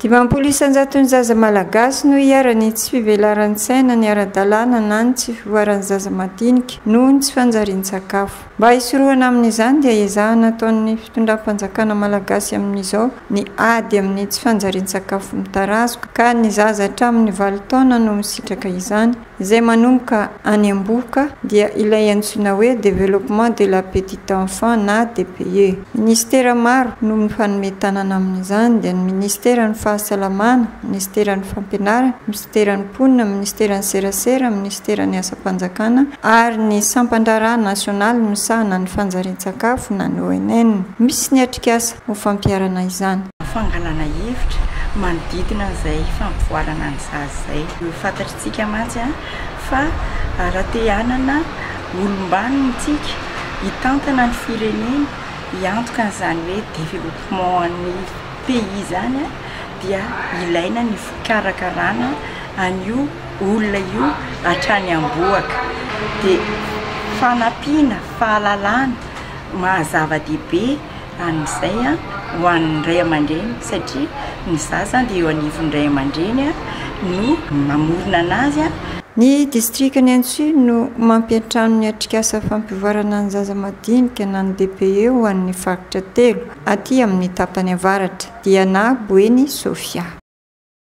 Dimampolo isanjaton'ny zaza malagasy no hiarany tsy fivelaran-tsaina ny ara-dalàna na ny tsy fivoaran'ny zaza madinika noho ny tsy fanjarian-tsakafo. Mba hisoroana amin'izany dia ezahana ataon'ny fitondram-panjakana malagasy amin'izao ny ady amin'ny tsy fanjarian-tsakafo mitarazoka ka ny zaza hatramin'ny 8 taona no misitraka izany. Izay manomboka any Ambohika dia ilay antsoina hoe développement de la petite enfant na DPE. Ministera maro no mifanome tanana amin'izany dia ny ministera ny fahasalamana, ministera ny fampianarana, ministera ny mponina, ministera ny serasera, ministera ny asam-panjakana ary ny sampan-draharaha nasionaly misahana ny fanjarian-tsakafo na ny ONN. Misy ny atrikasa ho fampiarana izany. Fangalana hevitra manodidina izay fampivoarana ny zaza izay. Fantatritsika mantsy fa raha te hanana olom-banona isika hitantana ny firenena, hiantoka an'izany hoe développement ny pays izany dia ilaina ny fikarakarana an'io olona io hatrany Ambohaka. Dia fanampiana, fahalalana mahazava-dehibe an'izay ho an'ny ray aman-dreny satria ny zaza dia eo anivon'ny ray aman-dreny no mamorona anazy. Ny distrikany Antsohihy no mampiantrano ny atrikasa fampivoarana ny zaza madinika na ny DPE ho an'ny faritra 3 aty amin'ny tapany avaratra. Diana Boeny Sofia.